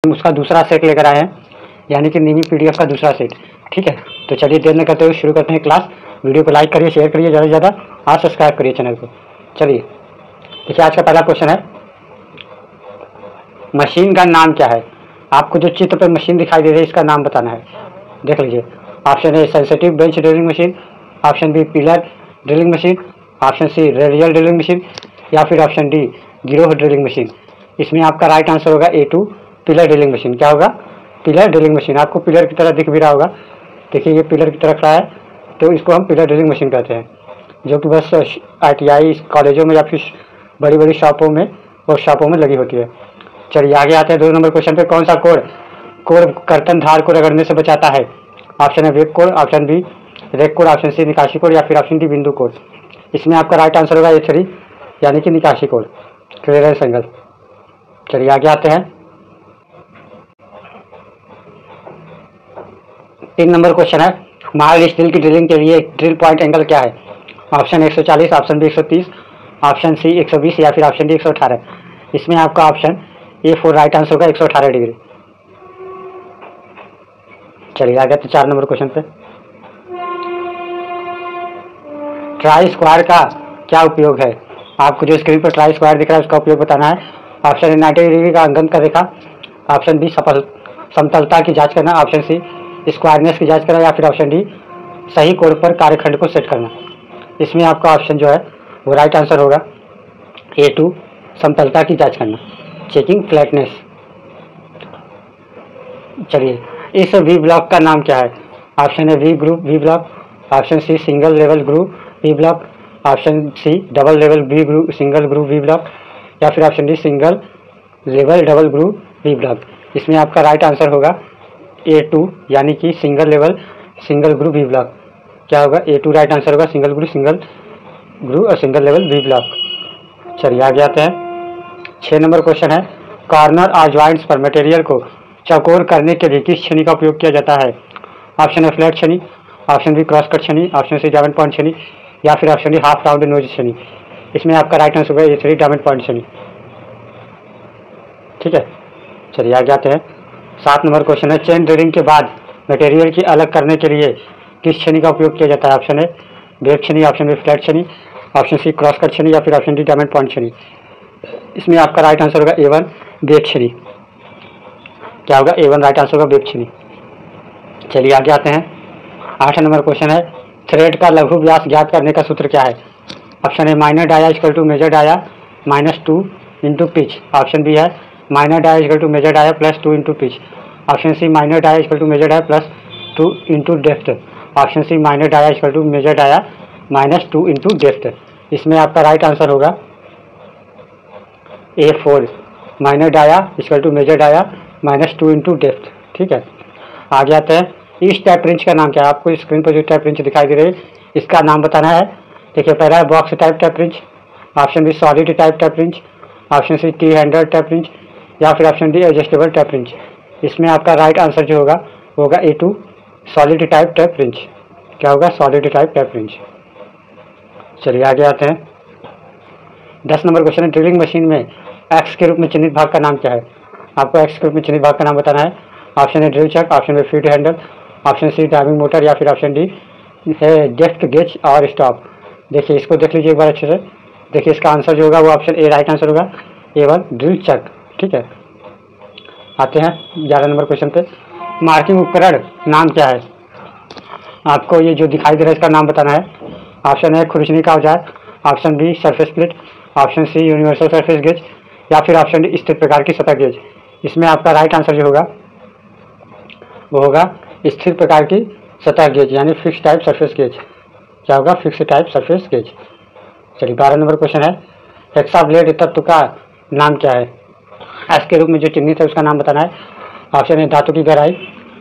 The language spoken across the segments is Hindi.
हम उसका दूसरा सेट लेकर आए हैं, यानी कि मिनी पीडीएफ का दूसरा सेट। ठीक है, तो चलिए देर न करते हुए शुरू करते हैं क्लास। वीडियो को लाइक करिए, शेयर करिए ज़्यादा से ज़्यादा और सब्सक्राइब करिए चैनल को। चलिए देखिए, आज का पहला क्वेश्चन है, मशीन का नाम क्या है? आपको जो चित्र पर मशीन दिखाई दे रही है इसका नाम बताना है। देख लीजिए, option A sensitive bench drilling machine, option B pillar drilling machine, option C radial drilling machine, या फिर ऑप्शन डी गिरोह ड्रिलिंग मशीन। इसमें आपका राइट आंसर होगा A2 पिलर ड्रिलिंग मशीन। क्या होगा? Pillar drilling machine. आपको पिलर की तरह दिख भी रहा होगा, देखिए ये पिलर की तरह खड़ा है, तो इसको हम पिलर ड्रिलिंग मशीन कहते हैं, जो कि बस ITI कॉलेजों में या फिर बड़ी बड़ी शॉपों में वर्कशॉपों में लगी होती है। चलिए आगे आते हैं 2 नंबर क्वेश्चन पे। कौन सा कोड कर्तन धार को रगड़ने से बचाता है? ऑप्शन है web code, option B rake code, option C निकासी कोड, या फिर ऑप्शन डी बिंदु कोड। इसमें आपका राइट आंसर होगा A3 यानी कि निकासी कोड, क्लियरेंस एंगल। चलिए आगे आते हैं 3 नंबर क्वेश्चन है, माइल्ड स्टील की ड्रिलिंग के लिए ड्रिल पॉइंट एंगल क्या है? Option 140, option B 130, option C 120, या फिर ऑप्शन डी 118। इसमें आपका ऑप्शन A4 राइट आंसर होगा 118 डिग्री। चलिए आगे तो 4 नंबर क्वेश्चन पे, ट्राई स्क्वायर का क्या उपयोग है? आपको जो स्क्रीन पर ट्राई स्क्वायर दिख रहा है उसका उपयोग बताना है। ऑप्शन ए 90 डिग्री का अंकन का रेखा, ऑप्शन बी समतलता की जांच करना, ऑप्शन सी स्क्वायरनेस की जांच करना, या फिर ऑप्शन डी सही कोण पर कार्यखंड को सेट करना। इसमें आपका ऑप्शन जो है वो राइट आंसर होगा A2 समतलता की जांच करना, चेकिंग फ्लैटनेस। चलिए, इस वी ब्लॉक का नाम क्या है? ऑप्शन है V group V block, option C single level group V block, option C double level V group single group V block, या फिर option D single level double group V block. इसमें आपका राइट आंसर होगा A2 यानी कि single level single group V block. क्या होगा? A2 राइट आंसर होगा सिंगल ग्रुप और सिंगल लेवल वी ब्लॉक। चलिए आगे आते हैं 6 नंबर क्वेश्चन है, कॉर्नर और जॉइंट्स पर मटेरियल को चौकोर करने के लिए किस छनी का उपयोग किया जाता है? ऑप्शन है फ्लैट छनी, ऑप्शन बी क्रॉस कट छनी, ऑप्शन सी डायमंड पॉइंट छनी, या फिर option D half round nose छनी। इसमें आपका राइट आंसर होगा A3 डायमंड पॉइंट छनी। ठीक है, चलिए आगे आते हैं 7 नंबर क्वेश्चन है, चेन ड्रिलिंग के बाद मटेरियल की अलग करने के लिए किस छनी का उपयोग किया जाता है? ऑप्शन है वेब छनी, ऑप्शन बी फ्लैट छनी, ऑप्शन सी क्रॉस कट छनी, या फिर ऑप्शन डी डायमंड पॉइंट छनी। इसमें आपका राइट आंसर होगा A1 वेब छनी। क्या होगा? A1 राइट आंसर होगा वेब छनी। चलिए आगे आते हैं 8 नंबर क्वेश्चन है, थ्रेड का लघु व्यास ज्ञात करने का सूत्र क्या है? ऑप्शन है minor dia equal to major dia -2 into pitch, option B है minor dia equal to major dia +2 into pitch, option C minor dia equal to major dia +2 into depth, option C minor dia equal to major dia -2 into depth. इसमें आपका राइट आंसर होगा A4 minor dia equal to major dia -2 into depth. ठीक है, आगे आते हैं, इस टैप रिंच का नाम क्या है? आपको स्क्रीन पर जो टैप रिंच दिखाई दे रही है इसका नाम बताना है। देखिए, पहला है box type tap wrench, option B solid type tap wrench, option C T handle tap wrench, या फिर option D adjustable tap wrench. इसमें आपका राइट आंसर जो होगा वो होगा A2 solid type tap wrench. क्या होगा? Solid type tap wrench. चलिए आगे आते हैं 10 नंबर क्वेश्चन है, ड्रिलिंग मशीन में एक्स के रूप में चिन्हित भाग का नाम क्या है? आपको एक्स के रूप में चिन्हित भाग का नाम बताना है। ऑप्शन है drill chuck, option B feed handle, option C driving motor, या फिर ऑप्शन डी है डेप्थ गेज और स्टॉप। देखिए, इसको देख लीजिए एक बार अच्छे से। देखिए, इसका आंसर जो होगा वो ऑप्शन ए राइट आंसर होगा A1 ड्रिल चक। ठीक है, आते हैं 11 नंबर क्वेश्चन पे, मार्किंग उपकरण नाम क्या है? आपको ये जो दिखाई दे रहा है इसका नाम बताना है। ऑप्शन है खुरचनी का औजार, option B surface plate, option C universal surface gauge, या फिर ऑप्शन डी स्थिर प्रकार की सतह गेज। इसमें आपका राइट आंसर जो होगा वो होगा स्थिर प्रकार की सतह गेज यानी फिक्स टाइप सरफेस गेज। क्या होगा? Fix type surface gauge. चलिए 12 नंबर क्वेश्चन है, हेक्सा ब्लेड तत्व का नाम क्या है? एस के रूप में जो चिन्हित है उसका नाम बताना है। ऑप्शन ए धातु की गहराई,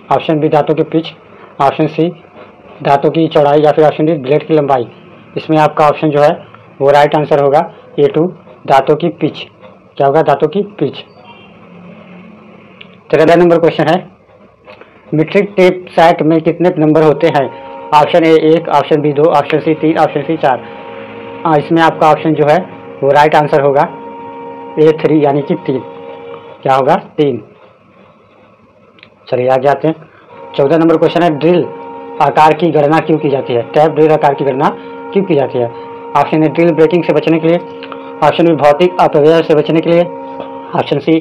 ऑप्शन बी धातु की पिच, ऑप्शन सी धातु की चौड़ाई, या फिर ऑप्शन डी ब्लेड की लंबाई। इसमें आपका ऑप्शन जो है वो राइट आंसर होगा A2 धातु की पिच। क्या होगा? धातु की पिच। 13 नंबर क्वेश्चन है, मीट्रिक टेप सेट में कितने नंबर होते हैं? Option A 1, option B 2, option C 3, option C 4। इसमें आपका ऑप्शन जो है वो राइट आंसर होगा A3 यानी कि 3। क्या होगा? 3। चलिए आगे आते हैं। 14 नंबर क्वेश्चन है, ड्रिल आकार की गणना क्यों की जाती है? टैप ड्रिल आकार की गणना क्यों की जाती है? ऑप्शन ए ड्रिल ब्रेकिंग से बचने के लिए, ऑप्शन बी भौतिक अपव्यय से बचने के लिए, ऑप्शन सी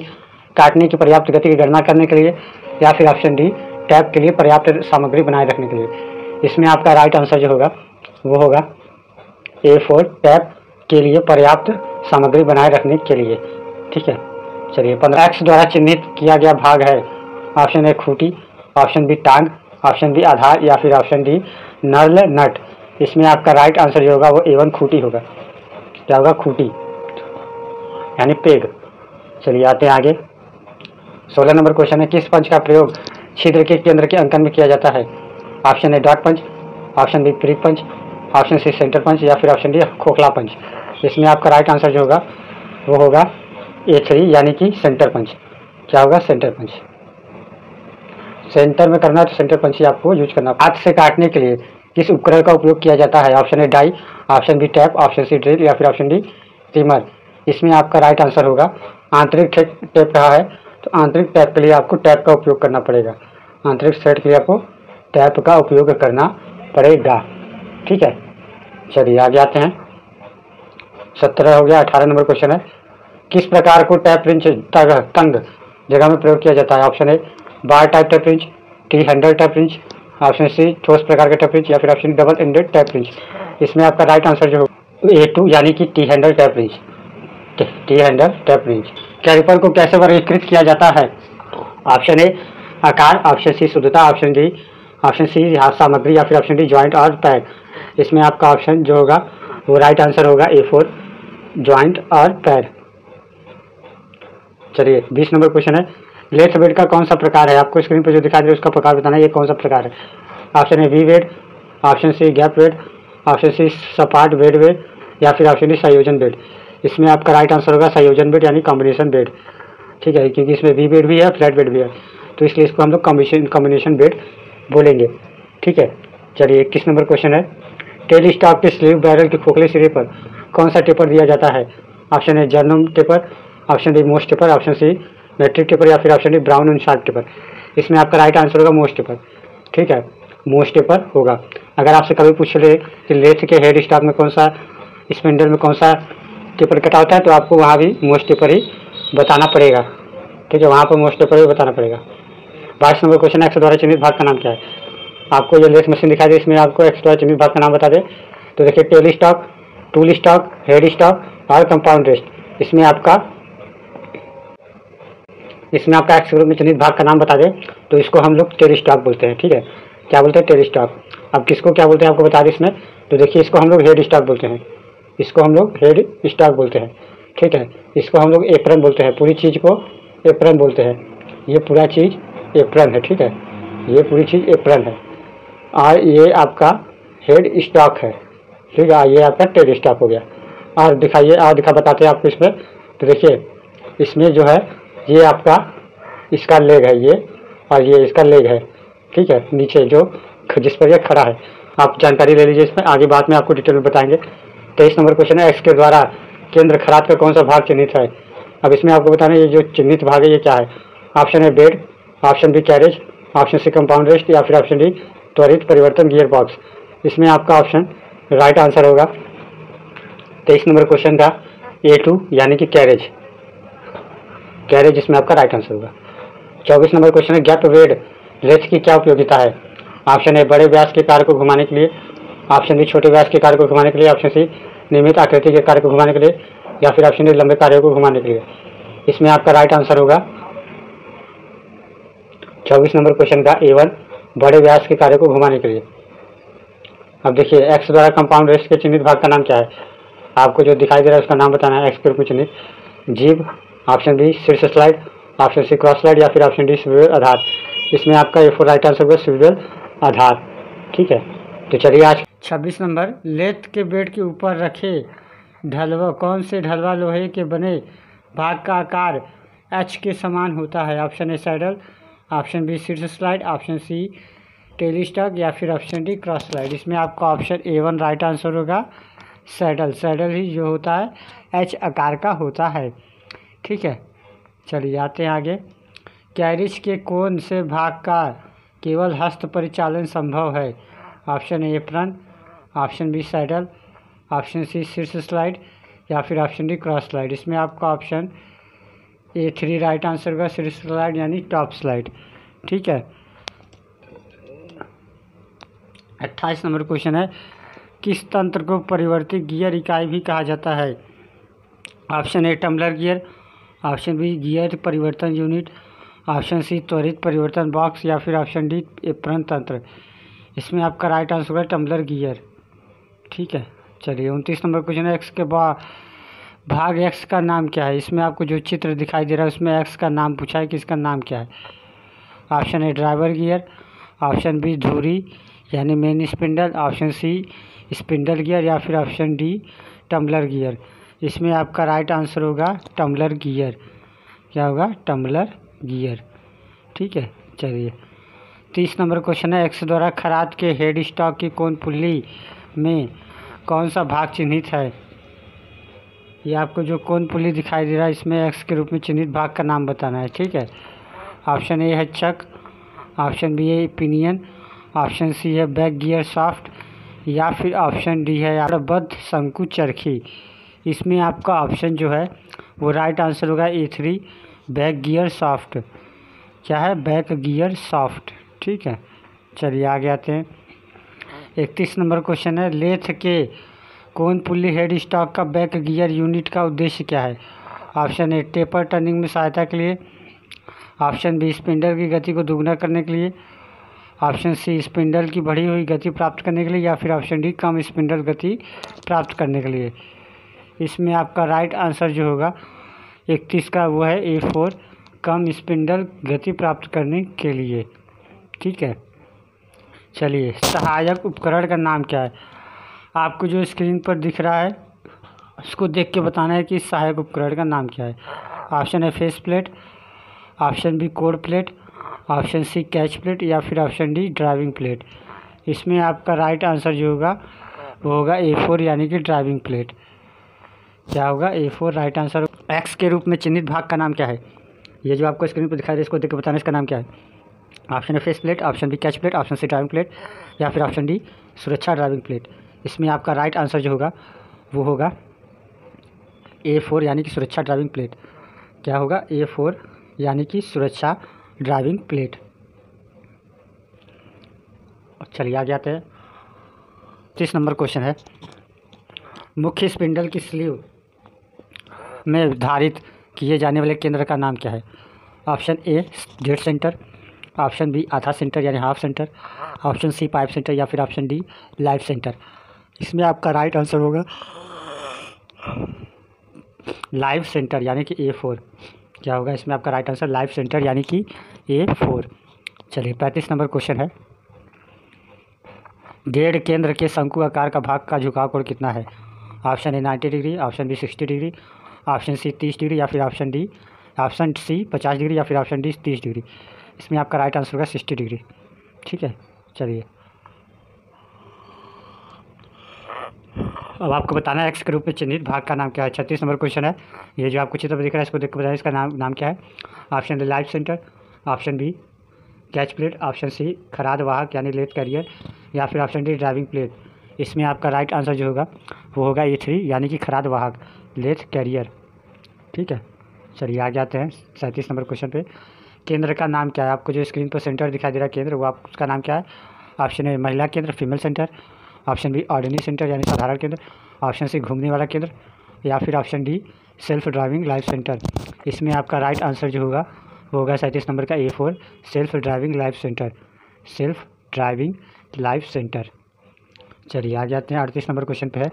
काटने की पर्याप्त गति की गणना करने के लिए, या फिर ऑप्शन डी टैप के लिए पर्याप्त सामग्री बनाए रखने के लिए। इसमें आपका राइट आंसर जो होगा वो होगा A4 टैप के लिए पर्याप्त सामग्री बनाए रखने के लिए। ठीक है, चलिए 15 एक्स द्वारा चिन्हित किया गया भाग है। ऑप्शन ए खूंटी, ऑप्शन बी टांग, ऑप्शन बी आधार, या फिर ऑप्शन डी नर्ल नट। इसमें आपका राइट आंसर जो होगा वो A1 खूंटी होगा। क्या होगा? खूंटी यानी पेग। चलिए आते हैं आगे। 16 नंबर क्वेश्चन है, किस पंच का प्रयोग छिद्र के केंद्र के अंकन में किया जाता है? Option A dot punch, option B prick punch, option C centre punch, या फिर ऑप्शन डी खोखला पंच। इसमें आपका राइट आंसर जो होगा वो होगा A3 यानी कि सेंटर पंच। क्या होगा? सेंटर पंच। सेंटर में करना है तो सेंटर पंच ही आपको यूज करना। हाथ से काटने के लिए किस उपकरण का उपयोग किया जाता है? Option A die, option B tap, option C drill, या फिर ऑप्शन डी ट्रिमर। इसमें आपका राइट आंसर होगा आंतरिक टैप रहा है तो आंतरिक टैप के लिए आपको टैप का उपयोग करना पड़ेगा। आंतरिक सेट के लिए आपको टैप का उपयोग करना पड़ेगा। ठीक है, चलिए आगे आते हैं। 17 हो गया। 18 नंबर क्वेश्चन है, किस प्रकार को टैप रिंच तंग जगह में प्रयोग किया जाता है? Option A bar type tap wrench, T handle tap wrench, option C ठोस प्रकार का टैप रिंच, या फिर option double ended tap wrench. इसमें आपका राइट आंसर जो होगा A2 यानी कि T handle tap wrench. T handle tap wrench. Caliper को कैसे वर्गीकृत किया जाता है? ऑप्शन ए आकार, ऑप्शन सी शुद्धता, ऑप्शन सी सामग्री, या फिर ऑप्शन डी ज्वाइंट और पैर। इसमें आपका ऑप्शन जो होगा वो राइट आंसर होगा A4 ज्वाइंट और पैर। चलिए 20 नंबर क्वेश्चन है, लेथ बेड का कौन सा प्रकार है? आपको स्क्रीन पर जो दिखा दे रहे उसका प्रकार बताना है, ये कौन सा प्रकार है। Option A V bed, option C gap bed, option C सपाट बेड बेड, या फिर ऑप्शन डी संयोजन बेड। इसमें आपका राइट आंसर होगा संयोजन बेड यानी कॉम्बिनेशन बेड। ठीक है, क्योंकि इसमें वी बेड भी है, फ्लैट बेड भी है, तो इसलिए इसको हम लोग कॉम्बिनेशन बेड बोलेंगे। ठीक है, चलिए 21 नंबर क्वेश्चन है, टेल स्टॉक के स्लीव बैरल के खोखले सिरे पर कौन सा टेपर दिया जाता है? Option A Jarno taper, option D मोस्ट taper, option C metric taper, या फिर option D Brown and Sharpe taper. इसमें आपका राइट आंसर होगा मोस्ट टेपर। ठीक है, मोस्ट टेपर होगा। अगर आपसे कभी पूछ ले कि लेथ के हेड स्टॉक में कौन सा, स्पेंडल में कौन सा टेपर कटा होता है, तो आपको वहाँ भी मोस्ट टेपर ही बताना पड़ेगा। ठीक है, वहाँ पर मोस्ट टेपर ही बताना पड़ेगा। 22 नंबर क्वेश्चन, एक्स द्वारा चिन्हित भाग का नाम क्या है? आपको जो लेथ मशीन दिखाई दे इसमें आपको एक्स द्वारा चिन्हित भाग का नाम बता दे तो देखिए tell stock, tool stock, head stock और कंपाउंड रेस्ट। इसमें आपका एक्स ग्रुप में चिन्हित भाग का नाम बता दें तो इसको हम लोग टेल स्टॉक बोलते हैं। ठीक है, क्या बोलते हैं? Tell stock. अब किसको क्या बोलते हैं आपको बता दें इसमें, तो देखिए इसको हम लोग हेड स्टॉक बोलते हैं, इसको हम लोग हेड स्टॉक बोलते हैं। ठीक है, इसको हम लोग एप्रन बोलते हैं, पूरी चीज़ को एप्रन बोलते हैं। ये पूरा चीज़ एप्रन है। ठीक है, ये पूरी चीज़ एप्रन है और ये आपका हेड स्टॉक है। ठीक है, ये आपका टेल स्टॉक हो गया। और दिखाइए, और बताते हैं आपको इसमें, तो देखिए इसमें जो है ये आपका इसका लेग है ये, और ये इसका लेग है। ठीक है, नीचे जो जिस पर ये खड़ा है, आप जानकारी ले लीजिए इसमें, आगे बाद में आपको डिटेल में बताएंगे। 23 नंबर क्वेश्चन है, एक्स के द्वारा केंद्र खराद का कौन सा भाग चिन्हित है? अब इसमें आपको बताना है ये जो चिन्हित भाग है ये क्या है। Option A bed, option B carriage, option C compound rest, या फिर ऑप्शन डी त्वरित परिवर्तन गियर बॉक्स। इसमें आपका ऑप्शन राइट आंसर होगा 23 नंबर क्वेश्चन का A2 यानी कि कैरेज। कैरेज इसमें आपका राइट आंसर होगा। 24 नंबर क्वेश्चन है, गैप वेड लेथ की क्या उपयोगिता है? ऑप्शन ए बड़े व्यास के कार को घुमाने के लिए, ऑप्शन बी छोटे व्यास के कार को घुमाने के लिए, ऑप्शन सी नियमित आकृति के कार को घुमाने के लिए, या फिर ऑप्शन डी लंबे कार्यों को घुमाने के लिए। इसमें आपका राइट आंसर होगा 24 नंबर क्वेश्चन का A1 बड़े व्यास के कार्यों को घुमाने के लिए। अब देखिए एक्स द्वारा कंपाउंड रेस्ट के चिन्हित भाग का नाम क्या है? आपको जो दिखाई दे रहा है उसका नाम बताना है। एक्स के रूप में चिन्हित जीभ, ऑप्शन बी शीर्ष slide, option C cross slide, या फिर ऑप्शन डी स्विवेल आधार। इसमें आपका A4 राइट आंसर होगा स्विवेल आधार। ठीक है, तो चलिए आज 26 नंबर, लेथ के बेड के ऊपर रखे ढलवा कौन से ढलवा लोहे के बने भाग का आकार H के समान होता है? Option A saddle, option B शीर्ष slide, option C tail stock, या फिर ऑप्शन डी क्रॉस स्लाइड। इसमें आपका ऑप्शन A1 राइट आंसर होगा सैडल। सैडल ही जो होता है H आकार का होता है। ठीक है, चलिए आते हैं आगे। कैरिज के कौन से भाग का केवल हस्त परिचालन संभव है? Option A apron, option B saddle, option C शीर्ष स्लाइड या फिर ऑप्शन डी क्रॉस स्लाइड। इसमें आपका ऑप्शन A3 राइट आंसर होगा, शीर्ष स्लाइड यानी टॉप स्लाइड। ठीक है। 28 नंबर क्वेश्चन है, किस तंत्र को परिवर्तित गियर इकाई भी कहा जाता है? Option A tumbler gear, option B gear परिवर्तन यूनिट, ऑप्शन सी त्वरित परिवर्तन बॉक्स या फिर ऑप्शन डी एप्रन तंत्र। इसमें आपका राइट आंसर होगा टम्बलर गियर। ठीक है। चलिए 29 नंबर क्वेश्चन है, एक्स के भाग एक्स का नाम क्या है? इसमें आपको जो चित्र दिखाई दे रहा है उसमें एक्स का नाम पूछा है कि इसका नाम क्या है? Option A driver gear, option B धुरी यानी main spindle, option C spindle gear या फिर ऑप्शन डी टम्बलर गियर। इसमें आपका राइट आंसर होगा टम्बलर गियर। क्या होगा? Tumbler gear. ठीक है। चलिए 30 नंबर क्वेश्चन है, एक्स द्वारा खराद के हेड स्टॉक की कौन पुल्ली में कौन सा भाग चिन्हित है? ये आपको जो कौन पुल्ली दिखाई दे रहा है इसमें एक्स के रूप में चिन्हित भाग का नाम बताना है। ठीक है। ऑप्शन ए है चक, ऑप्शन बी है पिनियन, ऑप्शन सी है बैक गियर शाफ्ट या फिर ऑप्शन डी है बद्ध शंकु चरखी। इसमें आपका ऑप्शन जो है वो राइट आंसर होगा A3 बैक गियर शाफ्ट। क्या है? Back gear shaft. ठीक है। चलिए आगे आते हैं। 31 नंबर क्वेश्चन है, लेथ के कौन पुल्ली हेड स्टॉक का बैक गियर यूनिट का उद्देश्य क्या है? ऑप्शन ए टेपर टर्निंग में सहायता के लिए, ऑप्शन बी स्पिंडल की गति को दोगुना करने के लिए, ऑप्शन सी स्पिंडल की बढ़ी हुई गति प्राप्त करने के लिए या फिर ऑप्शन डी कम स्पिंडल गति प्राप्त करने के लिए। इसमें आपका राइट आंसर जो होगा 31 का वो है A4 कम स्पिंडल गति प्राप्त करने के लिए। ठीक है। चलिए सहायक उपकरण का नाम क्या है? आपको जो स्क्रीन पर दिख रहा है उसको देख के बताना है कि सहायक उपकरण का नाम क्या है। ऑप्शन है face plate, option B code plate, option C catch plate या फिर ऑप्शन डी ड्राइविंग प्लेट। इसमें आपका राइट आंसर जो होगा वो होगा A4 यानी कि ड्राइविंग प्लेट। क्या होगा? A4 right answer. एक्स के रूप में चिन्हित भाग का नाम क्या है? ये जो आपको स्क्रीन पर दिखाई दे इसको देख के बताना इसका नाम क्या है। ऑप्शन है face plate, option B catch plate, option C driving plate या फिर ऑप्शन डी सुरक्षा ड्राइविंग प्लेट। इसमें आपका राइट आंसर जो होगा वो होगा A4 यानी कि सुरक्षा ड्राइविंग प्लेट। क्या होगा? A4 यानी कि सुरक्षा ड्राइविंग प्लेट। चलिए आगे आते हैं। 30 नंबर क्वेश्चन है, मुख्य स्पिंडल की स्लीव में धारित किए जाने वाले केंद्र का नाम क्या है? Option A dead centre, option B आधा सेंटर यानी half centre, option C pipe centre या फिर ऑप्शन डी लाइफ सेंटर। इसमें आपका राइट आंसर होगा लाइफ सेंटर यानी कि A4। क्या होगा? इसमें आपका राइट आंसर लाइफ सेंटर यानी कि A4। चलिए 35 नंबर क्वेश्चन है, डेढ़ केंद्र के शंकु आकार का भाग का झुकाव कोण कितना है? Option A 90 degree, option B 60 degree, option C 30 degree या फिर ऑप्शन सी 50 डिग्री या फिर ऑप्शन डी 30 डिग्री। इसमें आपका राइट आंसर होगा 60 डिग्री। ठीक है। चलिए अब आपको बताना है एक्स के रूप में चिन्हित भाग का नाम क्या है। 36 नंबर क्वेश्चन है, ये जो आपको चित्र पर दिख रहा है इसको देख कर बताना इसका नाम क्या है। Option A life centre, option B catch plate, option C खराद वाहक यानी लेथ कैरियर या फिर ऑप्शन डी ड्राइविंग प्लेट। इसमें आपका राइट आंसर जो होगा वो होगा A3 यानी कि खराद वाहक लेथ कैरियर। ठीक है। चलिए आगे आते हैं 37 नंबर क्वेश्चन पे, केंद्र का नाम क्या है? आपको जो स्क्रीन पर सेंटर दिखाई दे रहा है केंद्र वो आप उसका नाम क्या है? ऑप्शन ए महिला केंद्र female centre, option B ordinary centre यानी साधारण केंद्र, ऑप्शन सी घूमने वाला केंद्र या फिर option D self driving life centre. इसमें आपका राइट आंसर जो होगा वो होगा 37 नंबर का A4 self driving life centre. Self driving life centre. चलिए आगे आते हैं 38 नंबर क्वेश्चन पे है,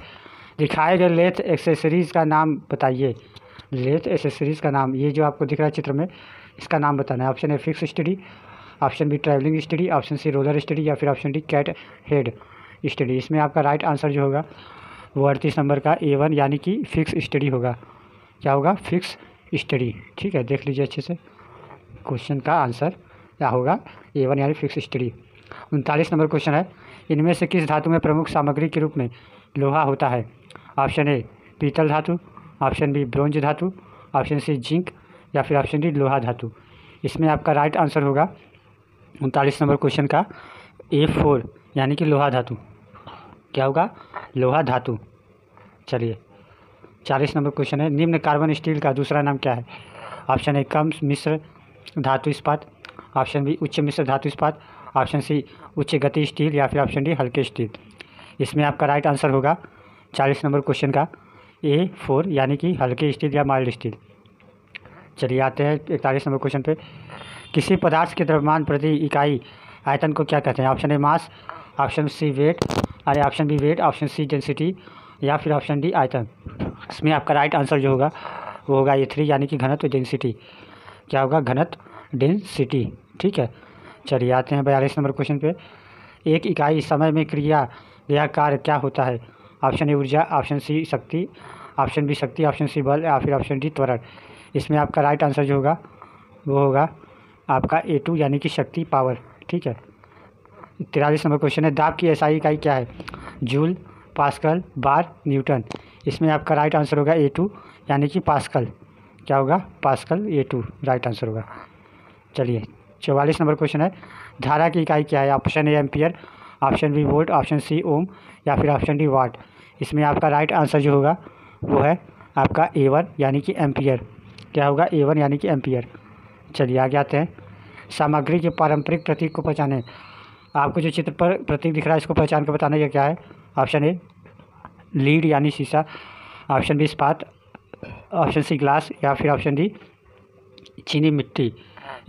दिखाए गए लेथ एक्सेसरीज़ का नाम बताइए। लेथ एक्सेसरीज़ का नाम, ये जो आपको दिख रहा है चित्र में इसका नाम बताना है। Option A fix study, option B travelling study, option C roller study या फिर option D cat head study. इसमें आपका राइट आंसर जो होगा वो 38 नंबर का A1 यानी कि फिक्स स्टडी होगा। क्या होगा? Fix study. ठीक है, देख लीजिए अच्छे से क्वेश्चन का आंसर क्या होगा A1 यानी फिक्स स्टडी। 39 नंबर क्वेश्चन है, इनमें से किस धातु में प्रमुख सामग्री के रूप में लोहा होता है? ऑप्शन ए पीतल धातु, ऑप्शन बी ब्रोंज धातु, ऑप्शन सी जिंक या फिर ऑप्शन डी लोहा धातु। इसमें आपका राइट आंसर होगा 39 नंबर क्वेश्चन का A4 यानी कि लोहा धातु। क्या होगा? लोहा धातु। चलिए 40 नंबर क्वेश्चन है, निम्न कार्बन स्टील का दूसरा नाम क्या है? ऑप्शन ए कम मिश्र धातु इस्पात, ऑप्शन बी उच्च मिश्र धातु इस्पात, ऑप्शन सी उच्च गति स्टील या फिर ऑप्शन डी हल्के स्टील। इसमें आपका राइट आंसर होगा 40 नंबर क्वेश्चन का A4 यानी कि हल्के स्टील या माइल्ड स्टील। चलिए आते हैं 41 नंबर क्वेश्चन पे। किसी पदार्थ के द्रव्यमान प्रति इकाई आयतन को क्या कहते हैं? Option A mass, option C weight, अरे option B weight, option C density या फिर ऑप्शन डी आयतन। इसमें आपका राइट आंसर जो होगा वो होगा A3 यानी कि घनत्व डेंसिटी। क्या होगा? घनत्व डेंसिटी। ठीक है। चलिए आते हैं 42 नंबर क्वेश्चन पे। एक इकाई समय में क्रिया या कार्य क्या होता है? ऑप्शन ए ऊर्जा, ऑप्शन सी शक्ति, ऑप्शन बी शक्ति, ऑप्शन सी बल या फिर ऑप्शन डी त्वरण। इसमें आपका राइट आंसर जो होगा वो होगा आपका A2 यानी कि शक्ति, पावर। ठीक है। 43 नंबर क्वेश्चन है, दाब की एसआई इकाई क्या है? जूल, पास्कल, बार, न्यूटन। इसमें आपका राइट आंसर होगा A2 यानी कि पास्कल। क्या होगा? पास्कल, A2 राइट आंसर होगा। चलिए 44 नंबर क्वेश्चन है, धारा की इकाई क्या है? Option A ampere, option B volt, option C ohm या फिर ऑप्शन डी वाट। इसमें आपका राइट आंसर जो होगा वो है आपका A1 यानी कि एम्पियर। क्या होगा? A1 यानी कि एम्पियर। चलिए आगे आते हैं। सामग्री के पारंपरिक प्रतीक को पहचानें। आपको जो चित्र पर प्रतीक दिख रहा है इसको पहचान कर बताना ये क्या है? ऑप्शन ए लीड यानी शीशा, ऑप्शन बी इस्पात, ऑप्शन सी ग्लास या फिर ऑप्शन डी चीनी मिट्टी।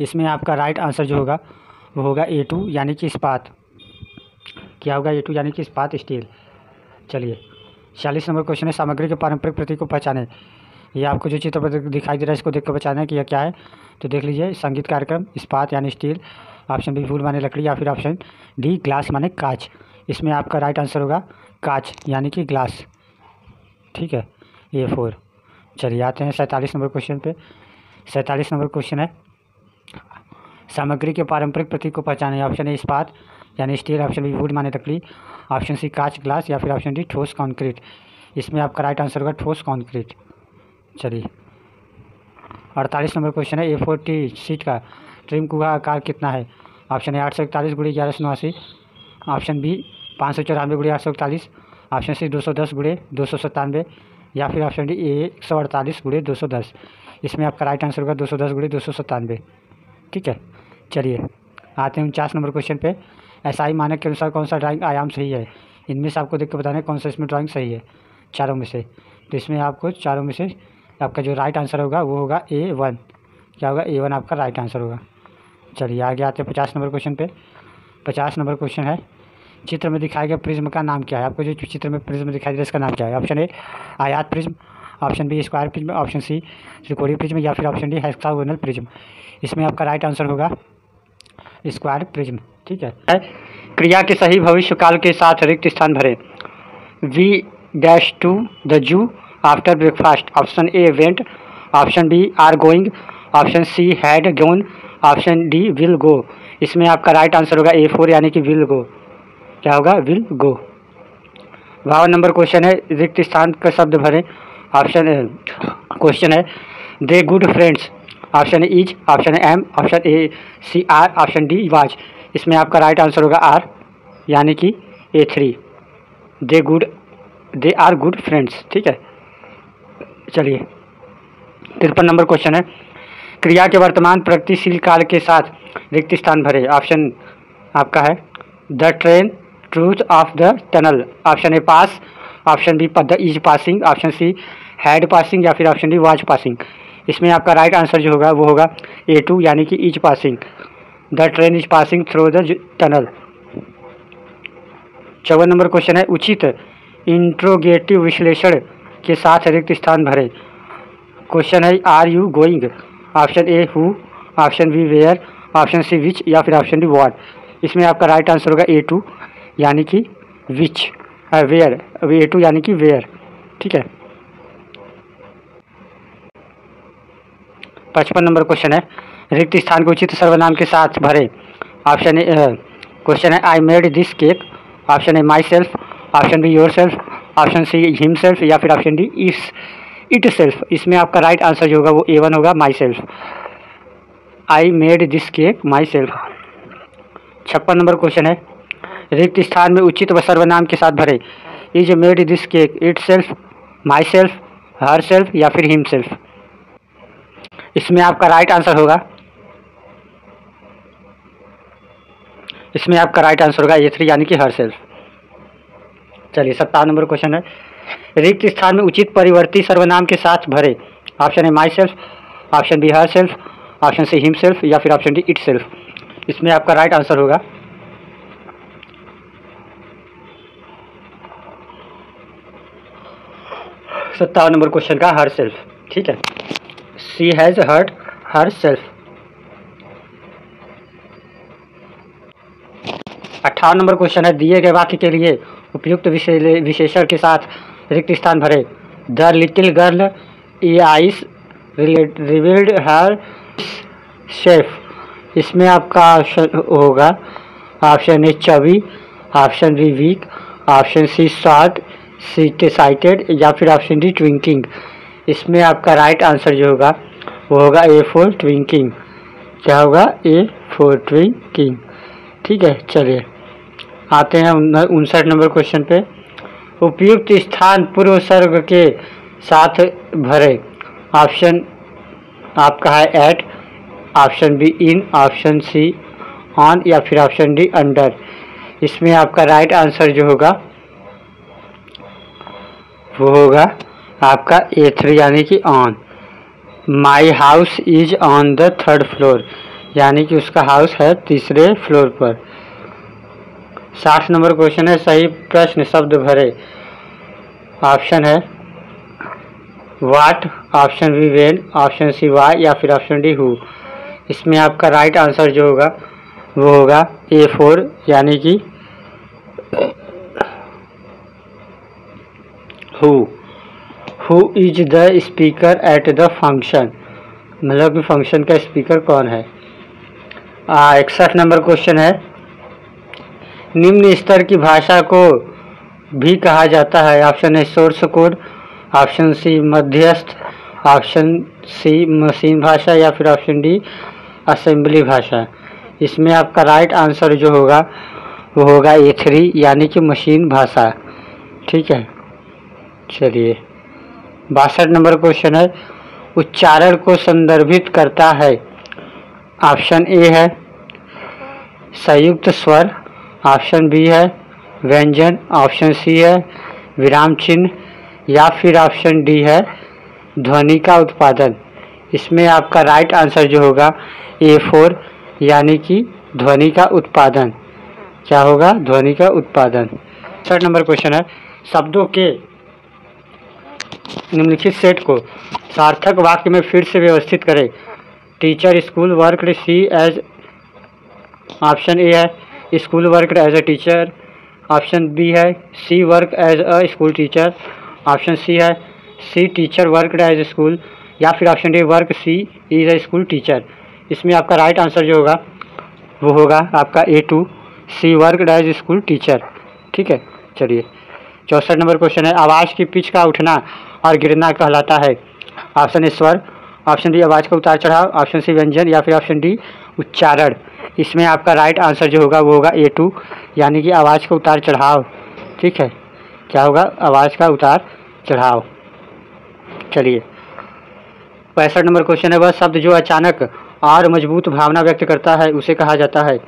इसमें आपका राइट आंसर जो होगा वो होगा A2 यानी कि इस्पात। क्या होगा? A2 यानी कि इस्पात, स्टील। चलिए 40 नंबर क्वेश्चन है, सामग्री के पारंपरिक प्रतीक को पहचानें। ये आपको जो चित्र पर दिखाई दे रहा है इसको देख कर पहचाना है कि यह क्या है। तो देख लीजिए, संगीत कार्यक्रम, इस्पात यानी स्टील, ऑप्शन बी फूल माने लकड़ी या फिर ऑप्शन डी ग्लास माने कांच। इसमें आपका राइट आंसर होगा कांच यानी कि ग्लास। ठीक है, A4। चलिए आते हैं 47 नंबर क्वेश्चन पे। 47 नंबर क्वेश्चन है, सामग्री के पारंपरिक प्रतीक को पहचानें। ऑप्शन ए इस्पात यानी स्टील, ऑप्शन बी वुड माने लकड़ी, ऑप्शन सी कांच, ग्लास या फिर ऑप्शन डी ठोस कंक्रीट। इसमें आपका राइट आंसर होगा ठोस कंक्रीट। चलिए 48 नंबर क्वेश्चन है, A4 सीट का ट्रिम का आकार कितना है? ऑप्शन ए 841 गुणे 1189, ऑप्शन बी 594 गुणे 841, ऑप्शन सी 210 गुणे 297 या फिर ऑप्शन डी 148 गुणे 210। इसमें आपका राइट आंसर होगा 210 गुणे 297। ठीक है। चलिए आते हैं 49 नंबर क्वेश्चन पे। एसआई मानक के अनुसार कौन सा ड्राइंग आयाम सही है? इनमें से आपको देख कर बताना है कौन सा इसमें ड्राइंग सही है चारों में से। तो इसमें आपको चारों में से आपका जो राइट आंसर होगा वो होगा A1। क्या होगा? A1 आपका राइट आंसर होगा। चलिए आगे आते हैं 50 नंबर क्वेश्चन पे। 50 नंबर क्वेश्चन है, चित्र में दिखाए गए प्रिज्म का नाम क्या है? आपको जो चित्र में प्रिज्म दिखाई दे रहा है इसका नाम क्या है? ऑप्शन ए आयात prism, option B square prism, option C त्रिकोणीय प्रिज्म या फिर ऑप्शन डी हेक्सागोनल प्रिज्म। इसमें आपका राइट आंसर होगा स्क्वायर प्रिज्म। ठीक है। क्रिया के सही भविष्य काल के साथ रिक्त स्थान भरें। We dash to the zoo after breakfast. Option A went, option B are going, option C had gone, option D will go. इसमें आपका राइट आंसर होगा A4 यानी कि विल गो। क्या होगा? Will go. 52 नंबर क्वेश्चन है, रिक्त स्थान का शब्द भरें। ऑप्शन क्वेश्चन है, they good friends. Option A is, option A am, option A C are, option D was. इसमें आपका राइट आंसर होगा आर यानी कि A3, they are good friends. ठीक है। चलिए 53 नंबर क्वेश्चन है, क्रिया के वर्तमान प्रगतिशील काल के साथ रिक्त स्थान भरे। ऑप्शन आपका है the train, truth of the tunnel, option A pass, option B the is passing, option C had passing या फिर ऑप्शन डी वाज पासिंग। इसमें आपका राइट आंसर जो होगा वो होगा A2 यानी कि is passing. The train is passing through the tunnel. 54 number question है, उचित इंट्रोगेटिव विश्लेषण के साथ रिक्त स्थान भरें। क्वेश्चन है, are you going. Option A who, option B where, option C which या फिर ऑप्शन डी व्हाट। इसमें आपका राइट आंसर होगा A2 यानी कि विच, वेयर, A2 यानी कि वेयर। ठीक है। 55 नंबर क्वेश्चन है, रिक्त स्थान को उचित सर्वनाम के साथ भरें। ऑप्शन ए क्वेश्चन है, I made this cake, option A myself, option be your self, option C himself या फिर ऑप्शन डी इट सेल्फ। इसमें आपका राइट आंसर जो होगा वो A1 होगा, my self. I made this cake my self. 56 number question है, रिक्त स्थान में उचित व सर्वनाम के साथ भरे। Is made this cake it self, my self, her self या फिर हिम सेल्फ। इसमें आपका राइट आंसर होगा, ए 3 यानी कि हर सेल्फ। चलिए 57 नंबर क्वेश्चन है, रिक्त स्थान में उचित परिवर्ती सर्वनाम के साथ भरे। Option A myself, option B herself, option C himself या फिर ऑप्शन डी इट सेल्फ। इसमें आपका राइट आंसर होगा 57 नंबर क्वेश्चन का हर सेल्फ। ठीक है, she has hurt herself. 58 number question है, दिए गए वाक्य के लिए उपयुक्त विशेषण के साथ रिक्त स्थान भरे। The little girl e eyes revealed her chef. इसमें आपका ऑप्शन होगा option A chubby, option B weak, option C short sighted या फिर ऑप्शन डी ट्विंकिंग। इसमें आपका राइट आंसर जो होगा वो होगा ए फॉर ट्विंकिंग। क्या होगा? A for ट्विंकिंग। ठीक है, चलिए आते हैं 59 नंबर क्वेश्चन पे। उपयुक्त स्थान पूर्व सर्ग के साथ भरे। ऑप्शन आपका है at, option B in, option C on या फिर ऑप्शन डी अंडर। इसमें आपका राइट आंसर जो होगा वो होगा आपका ए 3 यानी कि on. My house is on the 3rd floor, यानी कि उसका हाउस है 3रे फ्लोर पर। 60 नंबर क्वेश्चन है, सही प्रश्न शब्द भरे। ऑप्शन है what, option B when, option C why या फिर ऑप्शन डी हु। इसमें आपका राइट आंसर जो होगा वो होगा ए 4 यानी कि who is the speaker at the function, मतलब कि फंक्शन का स्पीकर कौन है। 61 नंबर क्वेश्चन है, निम्न स्तर की भाषा को भी कहा जाता है। Option A source code, option C मध्यस्थ, ऑप्शन सी मशीन भाषा या फिर ऑप्शन डी असेंबली भाषा। इसमें आपका राइट आंसर जो होगा वो होगा ए 3 यानी कि मशीन भाषा। ठीक है, चलिए 62 नंबर क्वेश्चन है, उच्चारण को संदर्भित करता है। ऑप्शन ए है संयुक्त स्वर, ऑप्शन बी है व्यंजन, ऑप्शन सी है विराम चिन्ह या फिर ऑप्शन डी है ध्वनि का उत्पादन। इसमें आपका राइट आंसर जो होगा ए 4 यानी कि ध्वनि का उत्पादन। क्या होगा? ध्वनि का उत्पादन। 63 नंबर क्वेश्चन है, शब्दों के निम्नलिखित सेट को सार्थक वाक्य में फिर से व्यवस्थित करें। Teacher school worked she as, option A है school worked as a teacher, option B है she work as a school teacher, option C है she teacher worked as school या फिर option D work she is a school teacher. इसमें आपका राइट आंसर जो होगा वो होगा आपका A 2 she worked as school teacher. ठीक है, चलिए 64 नंबर क्वेश्चन है, आवाज़ की पिच का उठना और गिरना कहलाता है। ऑप्शन ए स्वर, ऑप्शन डी आवाज़ का उतार चढ़ाव, ऑप्शन सी व्यंजन या फिर ऑप्शन डी उच्चारण। इसमें आपका राइट आंसर जो होगा वो होगा ए 2 यानी कि आवाज़ का उतार चढ़ाव। ठीक है, क्या होगा? आवाज़ का उतार चढ़ाव। चलिए 65 नंबर क्वेश्चन है, वह शब्द जो अचानक और मजबूत भावना व्यक्त करता है उसे कहा जाता है।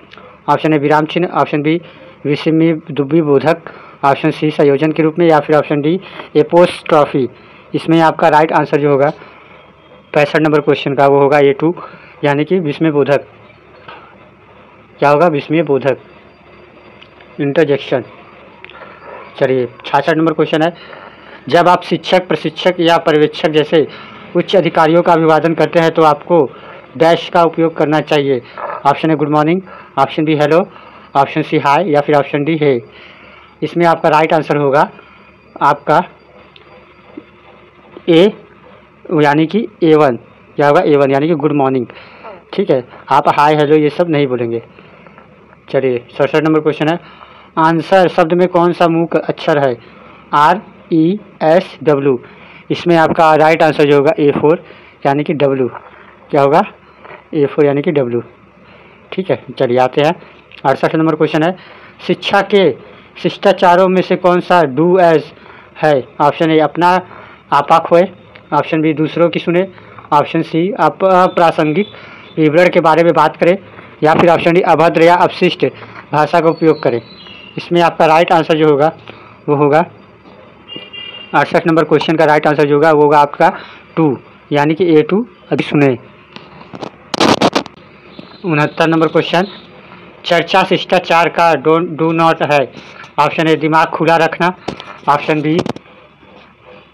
ऑप्शन ए विराम चिन्ह, ऑप्शन बी विस्मय दुब्बी बोधक, ऑप्शन सी संयोजन के रूप में या फिर ऑप्शन डी एपोस्ट्रॉफी। इसमें आपका राइट आंसर जो होगा 65 नंबर क्वेश्चन का वो होगा ए 2 यानी कि विस्मय बोधक। क्या होगा? विस्मय बोधक, इंटरजेक्शन। चलिए 66 नंबर क्वेश्चन है, जब आप शिक्षक, प्रशिक्षक या पर्यवेक्षक जैसे उच्च अधिकारियों का अभिवादन करते हैं तो आपको डैश का उपयोग करना चाहिए। Option A good morning, option B hello, option C hi या फिर ऑप्शन डी है। इसमें आपका राइट आंसर होगा आपका ए यानी कि A1। क्या होगा? A1 यानी कि गुड मॉर्निंग। ठीक है, आप हाय हेलो ये सब नहीं बोलेंगे। चलिए 67 नंबर क्वेश्चन है, आंसर शब्द में कौन सा मूक अक्षर है? RESW। इसमें आपका राइट आंसर जो होगा A 4 यानी कि W। क्या होगा? A4 यानी कि W। ठीक है, चलिए आते हैं 68 नंबर क्वेश्चन है, शिक्षा के शिष्टाचारों में से कौन सा डू एज है? ऑप्शन ए अपना आपा खोए, ऑप्शन बी दूसरों की सुने, ऑप्शन सी अप्रासंगिक विवरण के बारे में बात करें, या फिर ऑप्शन डी अभद्र या अपशिष्ट भाषा का उपयोग करें। इसमें आपका राइट आंसर जो होगा वो होगा 68 नंबर क्वेश्चन का राइट आंसर जो होगा वो होगा आपका 2 यानी कि A2 अधिक सुने। 69 नंबर क्वेश्चन, चर्चा शिष्टाचार का डू नॉट है। ऑप्शन ए दिमाग खुला रखना, ऑप्शन बी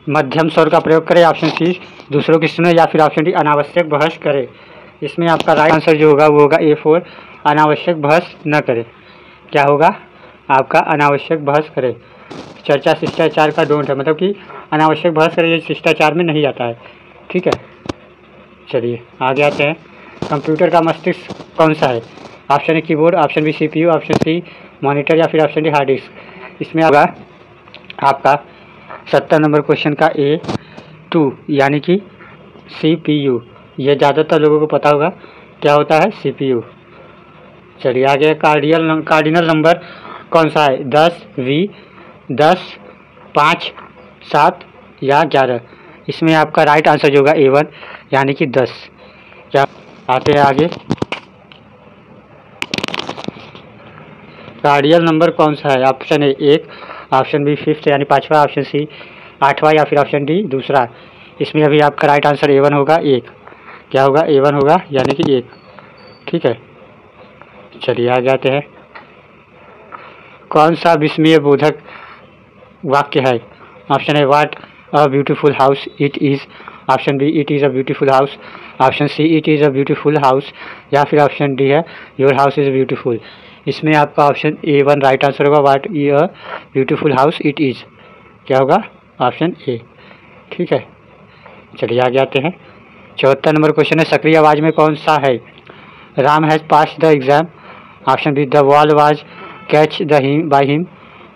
मध्यम स्वर का प्रयोग करें, ऑप्शन सी दूसरों की सुने, या फिर ऑप्शन डी अनावश्यक बहस करे। इसमें आपका राइट आंसर जो होगा वो होगा A4 अनावश्यक बहस न करे। क्या होगा आपका अनावश्यक बहस करे। चर्चा शिष्टाचार का डोंट है, मतलब कि अनावश्यक बहस करे, ये शिष्टाचार में नहीं आता है। ठीक है, चलिए आगे आते हैं, कंप्यूटर का मस्तिष्क कौन सा है? Option A keyboard, option B CPU, option C monitor, या फिर ऑप्शन डी हार्ड डिस्क। इसमें होगा आपका 70 नंबर क्वेश्चन का A2 यानी कि CPU। ये ज़्यादातर लोगों को पता होगा क्या होता है CPU। चलिए आगे, कार्डिनल नंबर कौन सा है? 10, 20, 10, 5, 7 या 11। इसमें आपका राइट आंसर जो होगा A1 यानी कि 10। क्या आते हैं आगे, कार्डियल नंबर कौन सा है? Option A 1, option B 5th यानी 5वां, ऑप्शन सी 8वां, या फिर ऑप्शन डी दूसरा। इसमें अभी आपका राइट आंसर A1 होगा 1। क्या होगा? A1 होगा यानी कि 1। ठीक है, चलिए आगे आते हैं, कौन सा विस्मय बोधक वाक्य है? Option A what a beautiful house it is, option B it is a beautiful house, option see it is a beautiful house, या फिर ऑप्शन डी है योर हाउस इज़ ब्यूटीफुल। इसमें आपका ऑप्शन A1 राइट आंसर होगा, what E a beautiful house it is. क्या होगा? ऑप्शन ए। ठीक है, चलिए आगे आते हैं, 74 नंबर क्वेश्चन है, सक्रिय आवाज़ में कौन सा है? Ram has pass the exam, option B the wall was catch the him by him,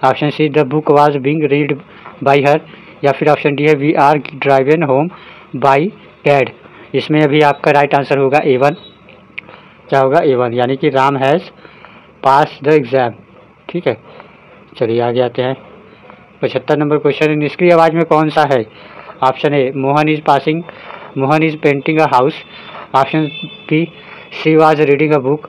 option C the book was being read by her, या फिर ऑप्शन डी है we are driven home by dad. इसमें अभी आपका राइट आंसर होगा A1। क्या होगा? A1 यानी कि Ram has pass the exam. ठीक है, चलिए आगे आते हैं, 75 नंबर क्वेश्चन है, निष्क्रिय आवाज़ में कौन सा है? Option A Mohan is painting a house, option B she was reading a book,